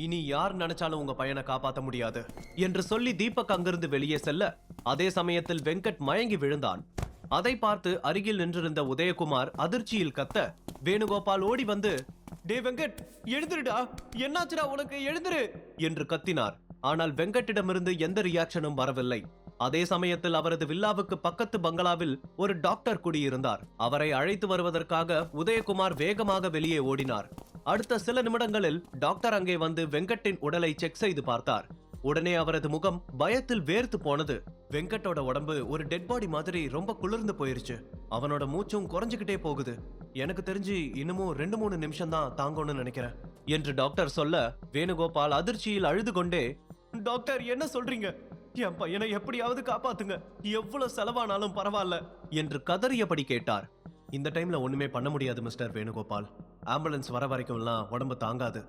இனி யார் நினைச்சாலும் உங்க பையனை காப்பாற்ற முடியாது என்று சொல்லி தீபக் அங்கிருந்து வெளியே செல்ல அதே சமயத்தில் வெங்கட் மயங்கி விழுந்தான். அதை பார்த்து அருகில் நின்றிருந்த உதயகுமார் அதிர்ச்சியில் கத்த வேணுகோபால் ஓடி வந்து, டே வெங்கட், எழுந்திருடா, என்னாச்சுடா உனக்கு, எழுந்திரு என்று கத்தினார். ஆனால் வெங்கட்டிடமிருந்து எந்த ரியாக்ஷனும் வரவில்லை. அதே சமயத்தில் அவரது வில்லாவுக்கு பக்கத்து பங்களாவில் ஒரு டாக்டர் குடியிருந்தார். அவரை அழைத்து வருவதற்காக உதயகுமார் வேகமாக வெளியே ஓடினார். அடுத்த சில நிமிடங்களில் டாக்டர் அங்கே வந்து வெங்கட்டின் உடலை செக் செய்து பார்த்தார். உடனே அவரது முகம் பயத்தில் வேர்த்து போனது. வெங்கட்டோட உடம்பு ஒரு டெட் பாடி மாதிரி ரொம்ப குளிர்ந்து போயிருச்சு. அவனோட மூச்சும் குறைஞ்சுக்கிட்டே போகுது. எனக்கு தெரிஞ்சு இன்னமும் 2-3 நிமிஷம் தான் தாங்கணும்னு நினைக்கிறேன் என்று டாக்டர் சொல்ல வேணுகோபால் அதிர்ச்சியில் அழுது கொண்டே, டாக்டர் என்ன சொல்றீங்க? என் பையனை எப்படியாவது காப்பாத்துங்க, எவ்வளவு செலவானாலும் பரவாயில்ல என்று கதறியபடி கேட்டார். இந்த டைம்ல ஒண்ணுமே பண்ண முடியாது மிஸ்டர் வேணுகோபால். ஆம்புலன்ஸ் வர வரைக்கும்லாம் உடம்பு தாங்காது.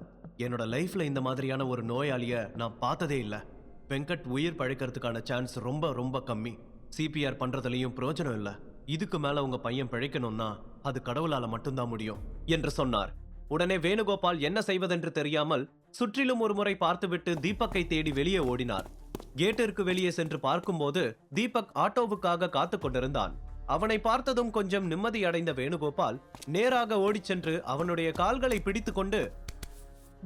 என்னோட லைஃப்ல இந்த மாதிரியான ஒரு நோயாளிய நான் பார்த்ததே இல்லை. வெங்கட் உயிர் பழைக்கிறதுக்கான சான்ஸ் ரொம்ப ரொம்ப கம்மி. சிபிஆர் பண்றதுலயும் பிரயோஜனம் இல்லை. இதுக்கு மேல உங்க பையன் பிழைக்கணும்னா அது கடவுளால மட்டும்தான் முடியும் என்று சொன்னார். உடனே வேணுகோபால் என்ன செய்வதென்று தெரியாமல் சுற்றிலும் ஒரு முறை பார்த்துவிட்டு தீபக்கை தேடி வெளியே ஓடினார். கேட்டிற்கு வெளியே சென்று பார்க்கும்போது தீபக் ஆட்டோவுக்காக காத்து கொண்டிருந்தான். அவனை பார்த்ததும் கொஞ்சம் நிம்மதி அடைந்த வேணுகோபால் நேராக ஓடிச் சென்று அவனுடைய கால்களை பிடித்து கொண்டு,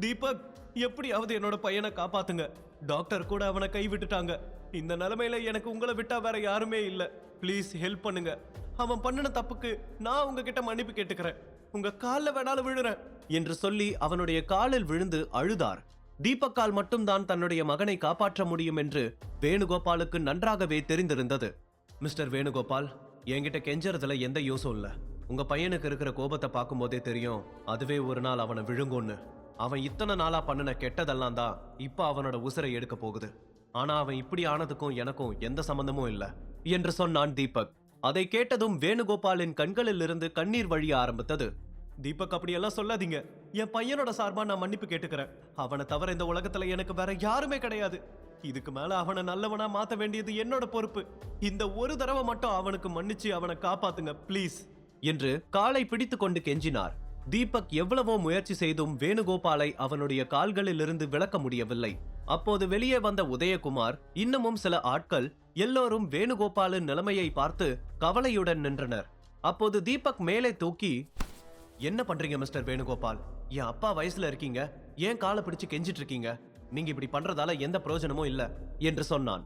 தீபக், எப்படியாவது என்னோட பையனை காப்பாத்துங்க. டாக்டர் கூட அவனை கை விட்டுட்டாங்க. இந்த நிலைமையில எனக்கு உங்களை விட்டா வேற யாருமே இல்ல. ப்ளீஸ் ஹெல்ப் பண்ணுங்க. அவன் பண்ணின தப்புக்கு நான் உங்ககிட்ட மன்னிப்பு கேட்டுக்கிறேன். உங்க காலில் வேணாலும் விழுறேன் என்று சொல்லி அவனுடைய காலில் விழுந்து அழுதார். தீபக்கால் மட்டும்தான் தன்னுடைய மகனை காப்பாற்ற முடியும் என்று வேணுகோபாலுக்கு நன்றாகவே தெரிந்திருந்தது. மிஸ்டர் வேணுகோபால், என்கிட்ட கெஞ்சறதுல எந்த யூஸும் இல்ல. உங்க பையனுக்கு இருக்கிற கோபத்தை பார்க்கும் போதே தெரியும் அதுவே ஒரு நாள் அவனை விழுங்கும்னு. அவன் இத்தனை நாளா பண்ணின கெட்டதெல்லாம் தான் இப்ப அவனோட உசிரை எடுக்க போகுது. ஆனா அவன் இப்படி ஆனதுக்கும் எனக்கும் எந்த சம்பந்தமும் இல்ல என்று சொன்னான் தீபக். அதை கேட்டதும் வேணுகோபாலின் கண்களில் இருந்து கண்ணீர் வழிய ஆரம்பித்தது. தீபக், அப்படியெல்லாம் சொல்லாதீங்க. என் பையனோட சார்பா நான் மன்னிப்பு கேட்டுக்கிறேன். அவனை தவிர இந்த உலகத்துல எனக்கு வேற யாருமே கிடையாது. இதுக்கு மேல அவனை நல்லவனா மாத்த வேண்டியது என்னோட பொறுப்பு. இந்த ஒரு தடவை மட்டும் அவனுக்கு மன்னிச்சு அவனை காப்பாத்துங்க ப்ளீஸ் என்று காலை பிடித்து கொண்டு கெஞ்சினார். தீபக் எவ்வளவோ முயற்சி செய்தும் வேணுகோபாலை அவனுடைய கால்களில் இருந்து விளக்க முடியவில்லை. அப்போது வெளியே வந்த உதயகுமார் இன்னமும் சில ஆட்கள் எல்லோரும் வேணுகோபாலின் நிலைமையை பார்த்து கவலையுடன் நின்றனர். அப்போது தீபக் மேலே தூக்கி, என்ன பண்றீங்க மிஸ்டர் வேணுகோபால்? என் அப்பா வயசுல இருக்கீங்க, ஏன் காலை பிடிச்சு கெஞ்சிட்டு இருக்கீங்க? நீங்க இப்படி பண்றதால எந்த பிரயோஜனமும் இல்ல என்று சொன்னான்.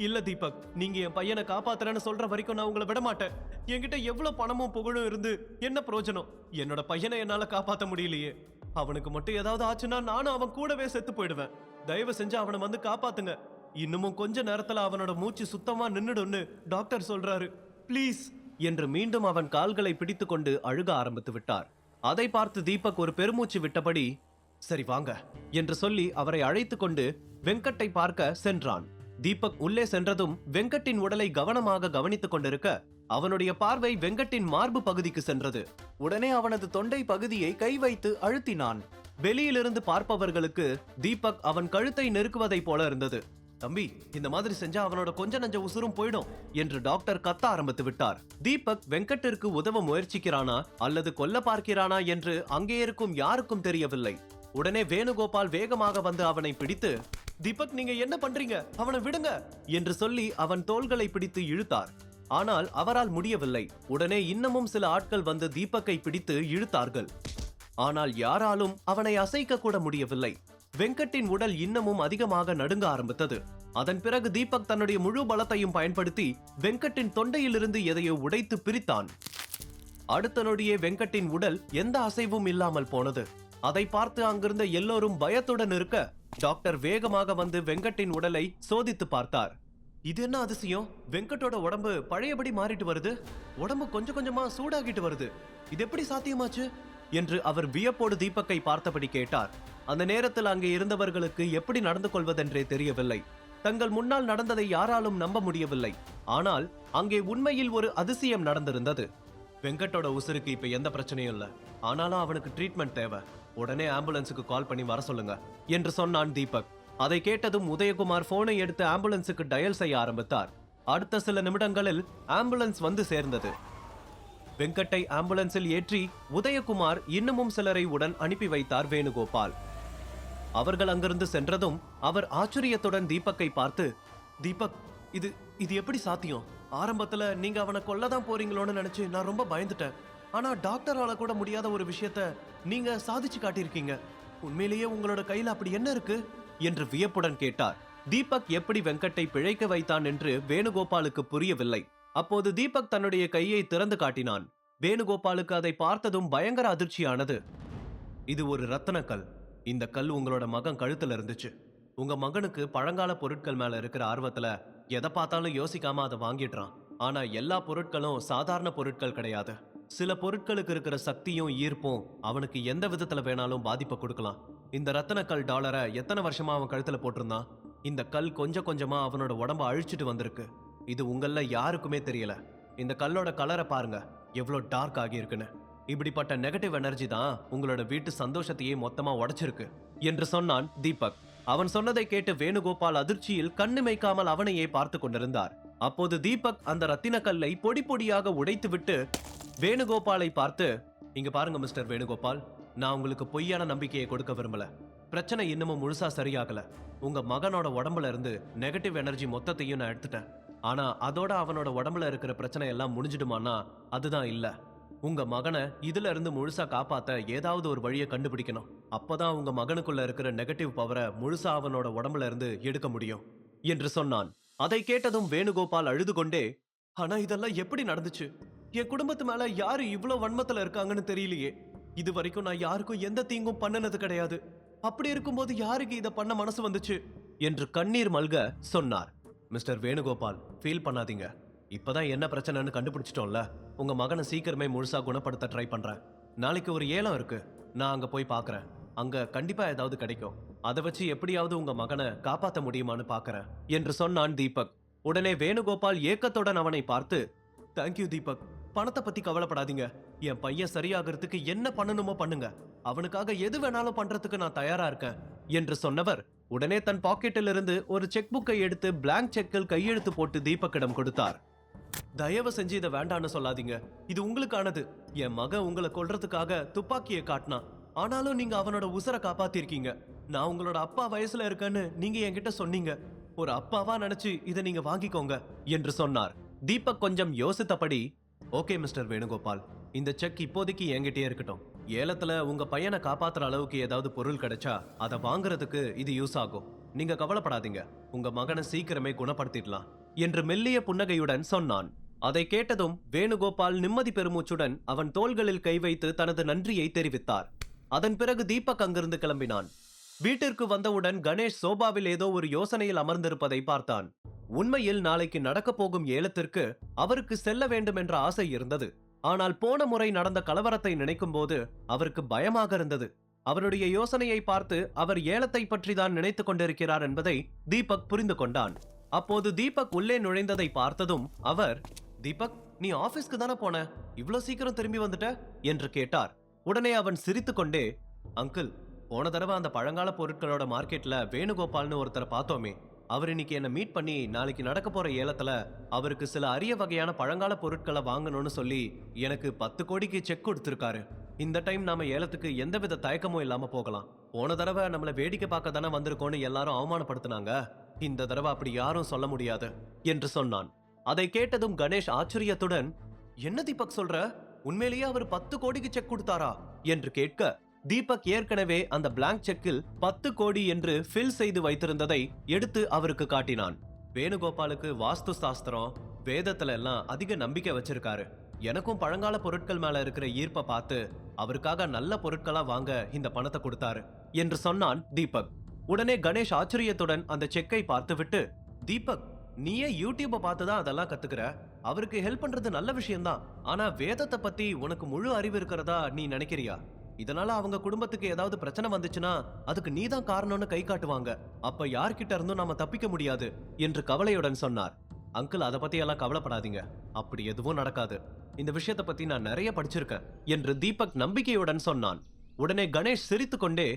இல்ல தீபக், நீங்க என் பையனை காப்பாத்துறேன்னு சொல்ற வரைக்கும் நான் உங்களை விட மாட்டேன். என்கிட்ட எவ்வளவு பணமும் புகழும் இருந்து என்ன பிரயோஜனம்? என்னோட பையனை என்னால காப்பாத்த முடியலையே. அவனுக்கு மட்டும் ஏதாவது ஆச்சுன்னா நானும் அவன் கூடவே செத்து போயிடுவேன். தயவு செஞ்சு அவனை வந்து காப்பாத்துங்க. இன்னமும் கொஞ்ச நேரத்துல அவனோட மூச்சு சுத்தமா நின்னுடுன்னு டாக்டர் சொல்றாரு. ப்ளீஸ் என்று மீண்டும் அவன் கால்களை பிடித்து கொண்டு அழுக ஆரம்பித்து விட்டார். அதை பார்த்து தீபக் ஒரு பெருமூச்சு விட்டபடி, சரி வாங்க என்று சொல்லி அவரை அழைத்து கொண்டு வெங்கட்டை பார்க்க சென்றான். தீபக் உள்ளே சென்றதும் வெங்கட்டின் உடலை கவனமாக கவனித்துக் கொண்டிருக்க அவனுடைய பார்வை வெங்கட்டின் மார்பு பகுதிக்கு சென்றது. உடனே அவனது தொண்டை பகுதியை கை வைத்து அழுத்தினான். வெளியிலிருந்து பார்ப்பவர்களுக்கு தீபக் அவன் கழுத்தை நெருக்குவதை போல இருந்தது. தம்பி, இந்த மாதிரி செஞ்சா அவனோட கொஞ்ச நஞ்ச உசுரும் போயிடும் என்று டாக்டர் கத்த ஆரம்பித்து விட்டார். தீபக் வெங்கட்டிற்கு உதவ முயற்சிக்கிறானா அல்லது கொல்ல பார்க்கிறானா என்று அங்கே இருக்கும் யாருக்கும் தெரியவில்லை. உடனே வேணுகோபால் வேகமாக வந்து அவனை பிடித்து, தீபக், நீங்க என்ன பண்றீங்க? அவனை விடுங்க என்று சொல்லி அவன் தோள்களை பிடித்து இழுத்தார். ஆனால் அவரால் முடியவில்லை. உடனே இன்னமும் சில ஆட்கள் வந்து தீபக்கை பிடித்து இழுத்தார்கள். ஆனால் யாராலும் அவனை அசைக்க கூட முடியவில்லை. வெங்கட்டின் உடல் இன்னமும் அதிகமாக நடுங்க ஆரம்பித்தது. அதன் பிறகு தீபக் தன்னுடைய முழு பலத்தையும் பயன்படுத்தி வெங்கட்டின் தொண்டையிலிருந்து எதையோ உடைத்து பிரித்தான். அடுத்த நொடியே வெங்கட்டின் உடல் எந்த அசைவும் இல்லாமல் போனது. அதை பார்த்து அங்கிருந்த எல்லோரும் பயத்துடன் இருக்க டாக்டர் வேகமாக வந்து வெங்கட்டின் உடலை சோதித்து பார்த்தார். இது என்ன அதிசயம்? வெங்கட்டோட உடம்பு பழையபடி மாறிட்டு வருது. உடம்பு கொஞ்சம் கொஞ்சமா சூடாகிட்டு வருது. இது எப்படி சாத்தியமாச்சு என்று அவர் வியப்போடு தீபக்கை பார்த்தபடி கேட்டார். அந்த நேரத்தில் அங்கே இருந்தவர்களுக்கு எப்படி நடந்து கொள்வதென்றே தெரியவில்லை. தங்கள் முன்னால் நடந்ததை யாராலும் நம்ப முடியவில்லை. ஆனால் அங்கே உண்மையில் ஒரு அதிசயம் நடந்திருந்தது. வெங்கட்டோட உசுருக்கு இப்ப எந்த பிரச்சனையும் இல்ல. ஆனாலும் அவனுக்கு ட்ரீட்மெண்ட் தேவை. உடனே ஆம்புலன்ஸுக்கு கால் பண்ணி வர சொல்லுங்க என்று சொன்னான் தீபக். அதை கேட்டதும் உதயகுமார் போனை எடுத்து ஆம்புலன்ஸுக்கு டயல் செய்ய ஆரம்பித்தார். அடுத்த சில நிமிடங்களில் ஆம்புலன்ஸ் வந்து சேர்ந்தது. வெங்கட்டை ஆம்புலன்ஸில் ஏற்றி உதயகுமார் இன்னமும் சிலரை உடன் அனுப்பி வைத்தார் வேணுகோபால். அவர்கள் அங்கிருந்து சென்றதும் அவர் ஆச்சரியத்துடன் தீபக்கை பார்த்து, தீபக், இது இது எப்படி சாத்தியம்? ஆரம்பத்துல நீங்க அவனை கொல்லதான் போறீங்களோன்னு நினைச்சு நான் ரொம்ப பயந்துட்டேன். ஆனா டாக்டரால கூட முடியாத ஒரு விஷயத்த நீங்க சாதிச்சு காட்டியிருக்கீங்க. உண்மையிலேயே உங்களோட கையில அப்படி என்ன இருக்கு என்று வியப்புடன் கேட்டார். தீபக் எப்படி வெங்கட்டை பிழைக்க வைத்தான் என்று வேணுகோபாலுக்கு புரியவில்லை. அப்போது தீபக் தன்னுடைய கையை திறந்து காட்டினான். வேணுகோபாலுக்கு அதை பார்த்ததும் பயங்கர அதிர்ச்சியானது. இது ஒரு ரத்தின கல். இந்த கல் உங்களோட மகன் கழுத்துல இருந்துச்சு. உங்க மகனுக்கு பழங்கால பொருட்கள் மேல இருக்கிற ஆர்வத்துல எதை பார்த்தாலும் யோசிக்காம அதை வாங்கிடுறான். ஆனா எல்லா பொருட்களும் சாதாரண பொருட்கள் கிடையாது. சில பொருட்களுக்கு இருக்கிற சக்தியும் ஈர்ப்பும் அவனுக்கு எந்த விதத்துல வேணாலும் பாதிப்பை கொடுக்கலாம். இந்த ரத்தின கல் டாலரை எத்தனை வருஷமா அவன் கழுத்துல போட்டிருந்தான். இந்த கல் கொஞ்சம் கொஞ்சமா அவனோட உடம்ப அழிச்சிட்டு வந்திருக்கு. இது உங்கள யாருக்குமே தெரியல. இந்த கல்லோட கலரை பாருங்க, எவ்வளவு டார்க் ஆகி இருக்குன்னு. இப்படிப்பட்ட நெகட்டிவ் எனர்ஜி தான் உங்களோட வீட்டு சந்தோஷத்தையே மொத்தமா உடைச்சிருக்கு என்று சொன்னான் தீபக். அவன் சொன்னதை கேட்டு வேணுகோபால் அதிர்ச்சியில் கண்ணு மைக்காமல் அவனையே பார்த்து கொண்டிருந்தார். அப்போது தீபக் அந்த ரத்தின கல்லை பொடி பொடியாக உடைத்து விட்டு வேணுகோபாலை பார்த்து, இங்க பாருங்க மிஸ்டர் வேணுகோபால், நான் உங்களுக்கு பொய்யான நம்பிக்கையை கொடுக்க விரும்பல. பிரச்சனை இன்னமும் முழுசா சரியாகல. உங்க மகனோட உடம்புல இருந்து நெகட்டிவ் எனர்ஜி மொத்தத்தையும் நான் எடுத்துட்டேன். ஆனா அதோட அவனோட உடம்புல இருக்கிற பிரச்சனை எல்லாம் முடிஞ்சிடுமானா அதுதான் இல்ல. உங்க மகனை இதுல இருந்து முழுசா காப்பாத்த ஏதாவது ஒரு வழியை கண்டுபிடிக்கணும். அப்பதான் உங்க மகனுக்குள்ள இருக்கிற நெகட்டிவ் பவரை முழுசா அவனோட உடம்புல இருந்து எடுக்க முடியும் என்று சொன்னான். அதை கேட்டதும் வேணுகோபால் அழுது கொண்டே, ஆனா இதெல்லாம் எப்படி நடந்துச்சு? என் குடும்பத்து மேல யாரு இவ்வளவு வன்மத்துல இருக்காங்கன்னு தெரியலையே. இது வரைக்கும் நான் யாருக்கும் எந்த தீங்கும் பண்ணனது கிடையாது. அப்படி இருக்கும்போது யாருக்கு இதை பண்ண மனசு வந்துச்சு என்று கண்ணீர் மல்க சொன்னார். மிஸ்டர் வேணுகோபால், ஃபீல் பண்ணாதீங்க. இப்பதான் என்ன பிரச்சனைன்னு கண்டுபிடிச்சிட்டோம்ல. உங்க மகனை சீக்கிரமே முழுசா குணப்படுத்த ட்ரை பண்றேன். நாளைக்கு ஒரு ஏலம் இருக்கு, நான் அங்க போய் பாக்குறேன். அங்க கண்டிப்பா ஏதாவது கிடைக்கும். அதை வச்சு எப்படியாவது உங்க மகனை காப்பாத்த முடியுமான்னு பாக்குறேன் என்று சொன்னான் தீபக். உடனே வேணுகோபால் ஏக்கத்துடன் அவனை பார்த்து, தேங்க்யூ தீபக், பணத்தை பத்தி கவலைப்படாதீங்க. என் பையன் சரியாகிறதுக்கு என்ன பண்ணணுமோ பண்ணுங்க. அவனுக்காக எது வேணாலும் பண்றதுக்கு நான் தயாரா இருக்கேன் என்று சொன்னவர் உடனே தன் பாக்கெட்டில் இருந்து ஒரு செக் புக்கை எடுத்து பிளாங்க் செக்கில் கையெழுத்து போட்டு தீபக்கிடம் கொடுத்தார். தயவு செஞ்சு இதை வேண்டான்னு சொல்லாதீங்க. இது உங்களுக்கானது. என் மகன் உங்களை கொல்றதுக்காக துப்பாக்கியை காட்டினான். ஆனாலும் நீங்க அவனோட உசுரை காப்பாத்திருக்கீங்க. நான் உங்களோட அப்பா வயசுல இருக்கேன்னு நீங்க என்கிட்ட சொன்னீங்க. ஒரு அப்பாவா நினைச்சு இதை நீங்க வாங்கிக்கோங்க என்று சொன்னார். தீபக் கொஞ்சம் யோசித்தபடி, ஓகே மிஸ்டர் வேணுகோபால், இந்த செக் இப்போதைக்கு என்கிட்டயே இருக்கட்டும். ஏலத்துல உங்க பையனை காப்பாத்துற அளவுக்கு ஏதாவது பொருள் கிடைச்சா அதை வாங்குறதுக்கு இது யூஸ் ஆகும். நீங்க கவலைப்படாதீங்க, உங்க மகனை சீக்கிரமே குணப்படுத்திடலாம் என்று மெல்லிய புன்னகையுடன் சொன்னான். அதை கேட்டதும் வேணுகோபால் நிம்மதி பெருமூச்சுடன் அவன் தோள்களில் கை வைத்து தனது நன்றியை தெரிவித்தார். அதன் பிறகு தீபக் அங்கிருந்து கிளம்பினான். வீட்டிற்கு வந்தவுடன் கணேஷ் சோபாவில் ஏதோ ஒரு யோசனையில் அமர்ந்திருப்பதை பார்த்தான். உண்மையில் நாளைக்கு நடக்க போகும் ஏலத்திற்கு அவருக்கு செல்ல வேண்டும் என்ற ஆசை இருந்தது. ஆனால் போன முறை நடந்த கலவரத்தை நினைக்கும் போது அவருக்கு பயமாக இருந்தது. அவருடைய யோசனையை பார்த்து அவர் ஏலத்தை பற்றி தான் நினைத்துக் கொண்டிருக்கிறார் என்பதை தீபக் புரிந்து கொண்டான். அப்போது தீபக் உள்ளே நுழைந்ததை பார்த்ததும் அவர், தீபக், நீ ஆபீஸ்க்கு தானே போன, இவ்வளவு சீக்கிரம் திரும்பி வந்துட்ட என்று கேட்டார். உடனே அவன் சிரித்துக் கொண்டே, அங்கிள், போன தடவை அந்த பழங்கால பொருட்களோட மார்க்கெட்ல வேணுகோபால்னு ஒருத்தரை பார்த்தோமே, அவர் இன்னைக்கு என்ன மீட் பண்ணி நாளைக்கு நடக்க போற ஏலத்துல அவருக்கு சில அரிய வகையான பழங்கால பொருட்களை வாங்கணும்னு சொல்லி எனக்கு 10 கோடிக்கு செக் கொடுத்திருக்காரு. இந்த டைம் நாம ஏலத்துக்கு எந்தவித தயக்கமும் இல்லாம போகலாம். போன தடவை நம்மள வேடிக்கை பார்க்க தானே வந்திருக்கோன்னு எல்லாரும் அவமானப்படுத்தினாங்க. இந்த தடவை அப்படி யாரும் சொல்ல முடியாது என்று சொன்னான். அதை கேட்டதும் கணேஷ் ஆச்சரியத்துடன், என்ன தீபக் சொல்ற? உண்மையிலேயே அவர் 10 கோடிக்கு செக் கொடுத்தாரா என்று கேட்க, தீபக் ஏற்கனவே அந்த பிளாங்க் செக்கில் 10 கோடி என்று ஃபில் செய்து வைத்திருந்ததை எடுத்து அவருக்கு காட்டினான். வேணுகோபாலுக்கு வாஸ்து சாஸ்திரம், வேதத்துல எல்லாம் அதிக நம்பிக்கை வச்சிருக்காரு. எனக்கும் பழங்கால பொருட்கள் மேல இருக்கிற ஈர்ப்பை பார்த்து அவருக்காக நல்ல பொருட்களா வாங்க இந்த பணத்தை கொடுத்தாரு என்று சொன்னான் தீபக். உடனே கணேஷ் ஆச்சரியத்துடன் அந்த செக்கை பார்த்துவிட்டு, தீபக், நீயே யூடியூபை பார்த்துதான் அதெல்லாம் கத்துக்கிற. அவருக்கு ஹெல்ப் பண்றது நல்ல விஷயம்தான். ஆனா வேதத்தை பத்தி உனக்கு முழு அறிவு இருக்கிறதா நீ நினைக்கிறியா? இதனால அவங்க குடும்பத்துக்கு ஏதாவது பிரச்சனை வந்துச்சுன்னா அதுக்கு நீதான் காரணம்னு கை காட்டுவாங்க. அப்ப யார்கிட்ட இருந்தும் நாம தப்பிக்க முடியாது என்று கவலையுடன் சொன்னார். அங்கிள், அதை பத்தி எல்லாம் கவலைப்படாதீங்க. அப்படி எதுவும் நடக்காது. இந்த விஷயத்தை பத்தி நான் நிறைய படிச்சிருக்கேன் என்று தீபக் நம்பிக்கையுடன் சொன்னான். உடனே கணேஷ் சிரித்து கொண்டே,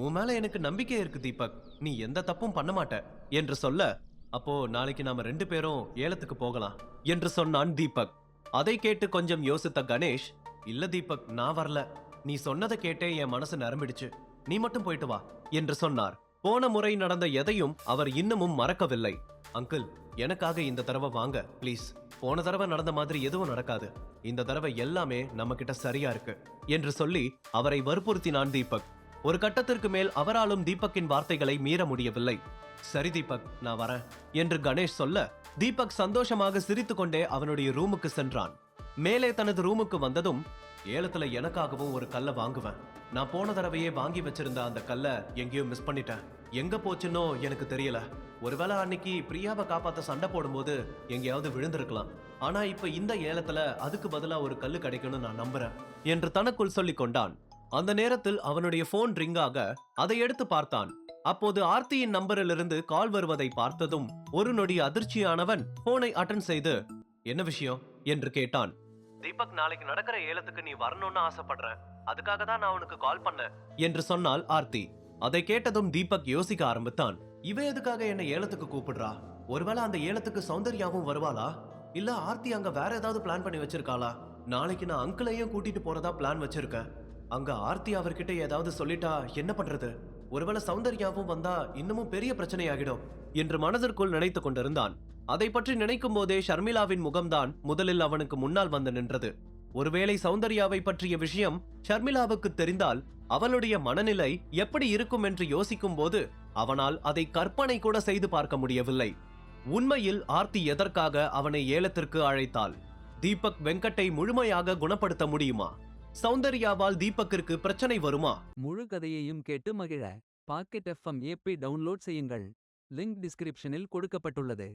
உன் மேல எனக்கு நம்பிக்கை இருக்கு தீபக், நீ எந்த தப்பும் பண்ண மாட்ட என்று சொல்ல, அப்போ நாளைக்கு நாம 2 பேரும் ஏலத்துக்கு போகலாம் என்று சொன்னான் தீபக். அதை கேட்டு கொஞ்சம் யோசித்த கணேஷ், இல்ல தீபக், நான் வரல. நீ சொன்னதை கேட்டே என் மனசு நரம்பிடுச்சு. நீ மட்டும் போயிட்டு வா என்று சொன்னார். போன முறை நடந்த எதையும் அவர் இன்னமும் மறக்கவில்லை. அங்கிள், எனக்காக இந்த தடவை வாங்க ப்ளீஸ். போன தடவை நடந்த மாதிரி எதுவும் நடக்காது. இந்த தடவை எல்லாமே நம்ம கிட்ட சரியா இருக்கு என்று சொல்லி அவரை வற்புறுத்தினான் தீபக். ஒரு கட்டத்திற்கு மேல் அவராலும் தீபக்கின் வார்த்தைகளை மீற முடியவில்லை. சரி தீபக், நான் வரேன் என்று கணேஷ் சொல்ல, தீபக் சந்தோஷமாக சிரித்துக்கொண்டே அவனுடைய ரூமுக்கு சென்றான். மேலே தனது ரூமுக்கு வந்ததும், ஏலத்துல எனக்காகவும் ஒரு கல்லை வாங்குவேன். நான் போன தடவையே வாங்கி வச்சிருந்த அந்த கல்லை எங்கேயோ மிஸ் பண்ணிட்டேன். எங்க போச்சுன்னோ எனக்கு தெரியல. ஒருவேளை அன்னைக்கு பிரியாவை காப்பாத்த சண்டை போடும்போது எங்கேயாவது விழுந்திருக்கலாம். ஆனா இப்ப இந்த ஏலத்துல அதுக்கு பதிலா ஒரு கல்லு கிடைக்கும்னு நான் நம்புறேன் என்று தனக்குள் சொல்லிக் கொண்டான். அந்த நேரத்தில் அவனுடைய போன் ரிங் ஆக அதை எடுத்து பார்த்தான். அப்போது ஆர்த்தியின் நம்பரிலிருந்து கால் வருவதை பார்த்ததும் ஒரு நொடி அதிர்ச்சியானவன் போனை அட்டன் செய்து, என்ன விஷயம் என்று கேட்டான். தீபக், நாளைக்கு நடக்கிற ஏலத்துக்கு நீ வரணும்னு ஆசைப்படுறேன். அதுக்காக தான் நான் உனக்கு கால் பண்ணேன் என்று சொன்னாள் ஆர்த்தி. அதை கேட்டதும் தீபக் யோசிக்க ஆரம்பித்தான். இவ எதுக்காக என்ன ஏலத்துக்கு கூப்பிடுறா? ஒருவேளை அந்த ஏலத்துக்கு சௌந்தர்யாவும் வருவாளா? இல்ல ஆர்த்தி அங்க வேற ஏதாவது பிளான் பண்ணி வச்சிருக்காளா? நாளைக்கு நான் அங்கிளையும் கூட்டிட்டு போறதா பிளான் வச்சிருக்கேன். அங்க ஆர்த்தி அவர்கிட்ட ஏதாவது சொல்லிட்டா என்ன பண்றது? ஒருவேளை சௌந்தர்யாவும் வந்தா இன்னமும் பெரிய பிரச்சனையாகிடும் என்று மனதிற்குள் நினைத்துக் கொண்டிருந்தான். அதை பற்றி நினைக்கும் போதே ஷர்மிளாவின் முகம்தான் முதலில் அவனுக்கு முன்னால் வந்து நின்றது. ஒருவேளை சௌந்தர்யாவை பற்றிய விஷயம் ஷர்மிளாவுக்கு தெரிந்தால் அவளுடைய மனநிலை எப்படி இருக்கும் என்று யோசிக்கும் போது அவனால் அதை கற்பனை கூட செய்து பார்க்க முடியவில்லை. உண்மையில் ஆர்த்தி எதற்காக அவனை ஏலத்திற்கு அழைத்தாள்? தீபக் வெங்கட்டை முழுமையாக குணப்படுத்த முடியுமா? சௌந்தர்யாவால் தீபக்கிற்கு பிரச்சனை வருமா? முழு கதையையும் கேட்டு மகிழ பாக்கெட் FM ஏபி டவுன்லோட் செய்யுங்கள். லிங்க் டிஸ்கிரிப்ஷனில் கொடுக்கப்பட்டுள்ளது.